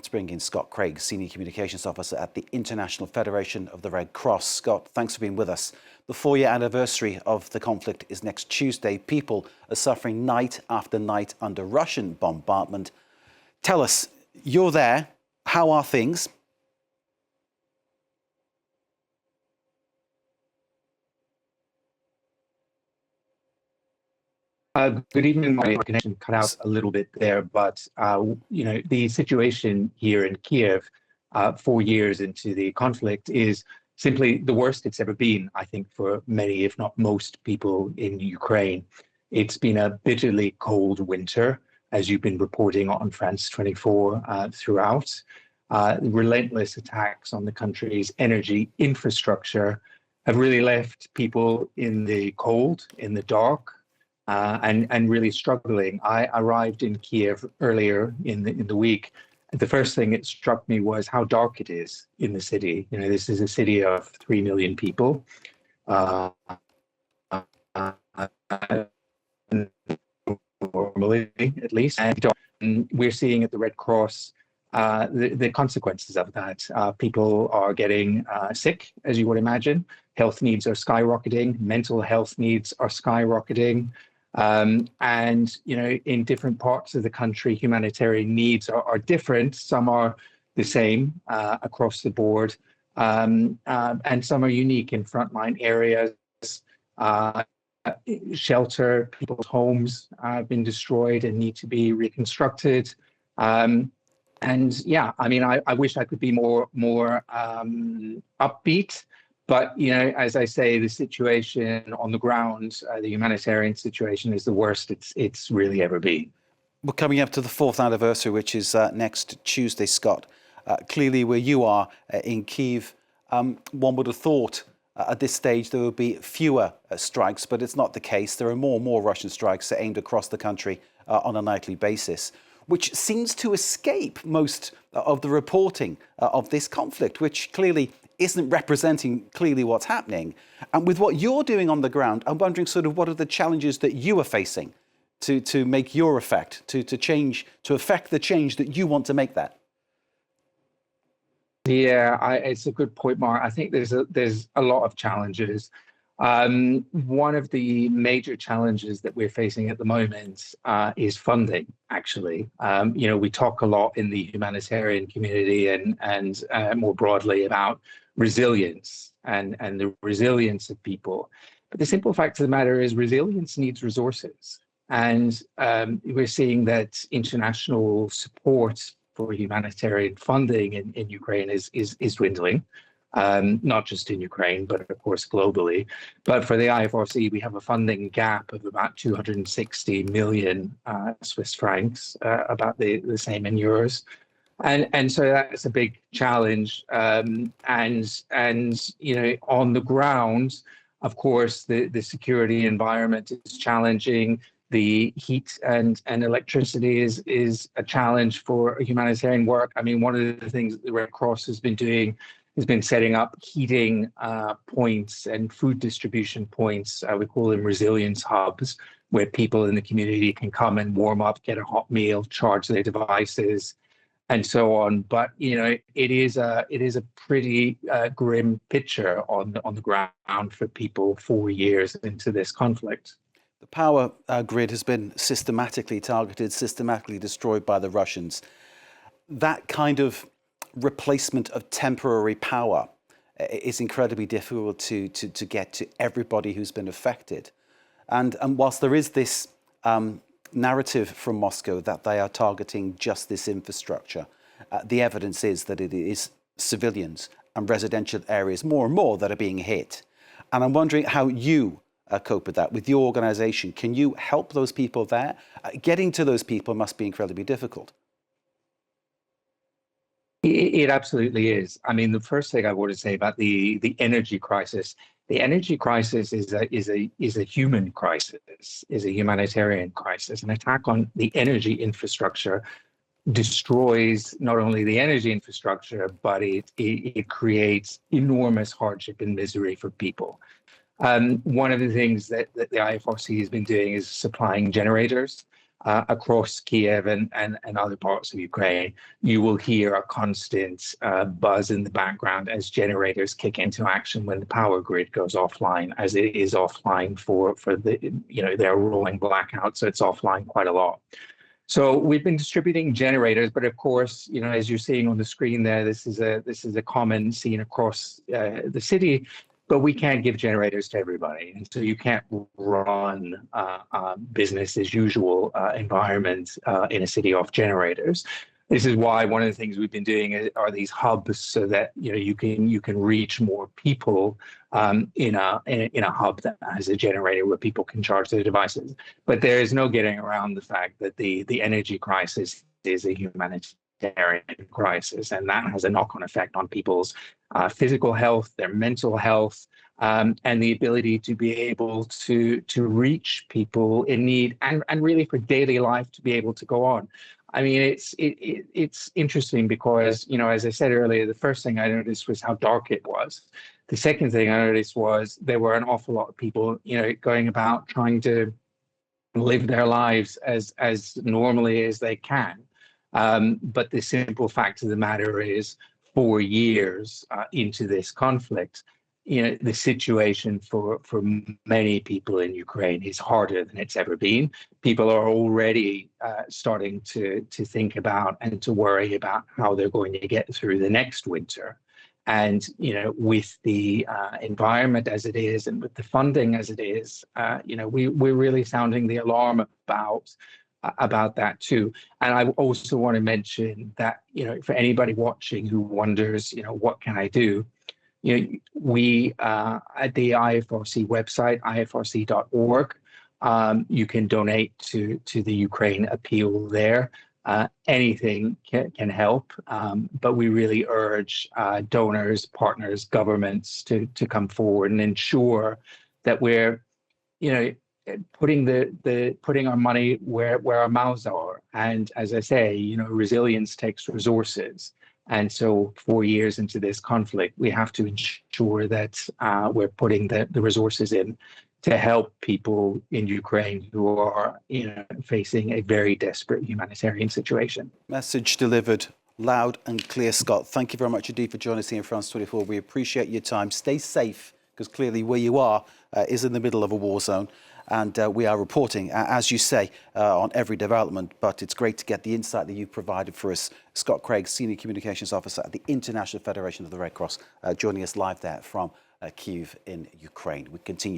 Let's bring in Scott Craig, Senior Communications Officer at the International Federation of the Red Cross. Scott, thanks for being with us. The 4-year anniversary of the conflict is next Tuesday. People are suffering night after night under Russian bombardment. Tell us, you're there. How are things? Good evening. My connection cut out a little bit there, but the situation here in Kyiv, 4 years into the conflict, is simply the worst it's ever been, I think, for many, if not most, people in Ukraine. It's been a bitterly cold winter, as you've been reporting on France 24 throughout. Relentless attacks on the country's energy infrastructure have really left people in the cold, in the dark, and really struggling. I arrived in Kyiv earlier in the week. The first thing that struck me was how dark it is in the city. You know, this is a city of 3 million people. Normally, at least. And we're seeing at the Red Cross the consequences of that. People are getting sick, as you would imagine. Health needs are skyrocketing. Mental health needs are skyrocketing. And, you know, in different parts of the country, humanitarian needs are different. Some are the same across the board, and some are unique in frontline areas. Shelter, people's homes have been destroyed and need to be reconstructed. And yeah, I mean, I wish I could be more upbeat. But, you know, as I say, the situation on the ground, the humanitarian situation, is the worst it's really ever been. We're coming up to the 4th anniversary, which is next Tuesday, Scott. Clearly, where you are in Kyiv, one would have thought at this stage there would be fewer strikes, but it's not the case. There are more and more Russian strikes aimed across the country on a nightly basis, which seems to escape most of the reporting of this conflict, which clearly isn't representing clearly what's happening. And with what you're doing on the ground, I'm wondering sort of what are the challenges that you are facing to make your effect, to affect the change that you want to make that? Yeah, it's a good point, Mark. I think there's a lot of challenges. One of the major challenges that we're facing at the moment is funding, actually. You know, we talk a lot in the humanitarian community and more broadly about resilience and the resilience of people. But the simple fact of the matter is resilience needs resources. And we're seeing that international support for humanitarian funding in Ukraine is dwindling. Not just in Ukraine, but of course globally. But for the IFRC, we have a funding gap of about 260 million Swiss francs, about the same in euros. And so that's a big challenge. And you know, on the ground, of course, the security environment is challenging. The heat and electricity is a challenge for humanitarian work. I mean, one of the things that the Red Cross has been doing has been setting up heating points and food distribution points. We call them resilience hubs, where people in the community can come and warm up, get a hot meal, charge their devices, and so on. But you know, it is a pretty grim picture on the ground for people 4 years into this conflict. The power grid has been systematically targeted, systematically destroyed by the Russians. That kind of replacement of temporary power is incredibly difficult to get to everybody who's been affected. And whilst there is this narrative from Moscow that they are targeting just this infrastructure, the evidence is that it is civilians and residential areas more and more that are being hit. And I'm wondering how you cope with that with your organization. Can you help those people there? Getting to those people must be incredibly difficult. It absolutely is. I mean, the first thing I want to say about the energy crisis, the energy crisis is a human crisis, is a humanitarian crisis. An attack on the energy infrastructure destroys not only the energy infrastructure, but it creates enormous hardship and misery for people. One of the things that the IFRC has been doing is supplying generators. across Kyiv and other parts of Ukraine, you will hear a constant buzz in the background as generators kick into action when the power grid goes offline, as it is offline for the, they're rolling blackout, so it's offline quite a lot. So we've been distributing generators, but of course, as you're seeing on the screen there, this is a common scene across the city. But we can't give generators to everybody, and so you can't run business as usual environment in a city off generators. This is why one of the things we've been doing are these hubs, so that you can reach more people in a hub that has a generator where people can charge their devices. But there is no getting around the fact that the energy crisis is a humanitarian crisis, and that has a knock-on effect on people's physical health, their mental health, and the ability to be able to reach people in need, and really for daily life to be able to go on. I mean, it's interesting because, as I said earlier, the first thing I noticed was how dark it was. The second thing I noticed was there were an awful lot of people, going about trying to live their lives as normally as they can. But the simple fact of the matter is, 4 years into this conflict, the situation for many people in Ukraine is harder than it's ever been. People are already starting to think about and to worry about how they're going to get through the next winter. And with the environment as it is, and with the funding as it is, we're really sounding the alarm about that too. And I also want to mention that, for anybody watching who wonders, what can I do? We at the IFRC website, ifrc.org, you can donate to the Ukraine appeal there. Anything can help, but we really urge donors, partners, governments to come forward and ensure that we're, putting our money where our mouths are. And as I say, resilience takes resources. And so 4 years into this conflict, we have to ensure that we're putting the resources in to help people in Ukraine who are, facing a very desperate humanitarian situation. Message delivered loud and clear, Scott. Thank you very much indeed for joining us here in France 24. We appreciate your time. Stay safe, because clearly where you are is in the middle of a war zone. And we are reporting, as you say, on every development. But it's great to get the insight that you've provided for us. Scott Craig, Senior Communications Officer at the International Federation of the Red Cross, joining us live there from Kyiv in Ukraine. We continue.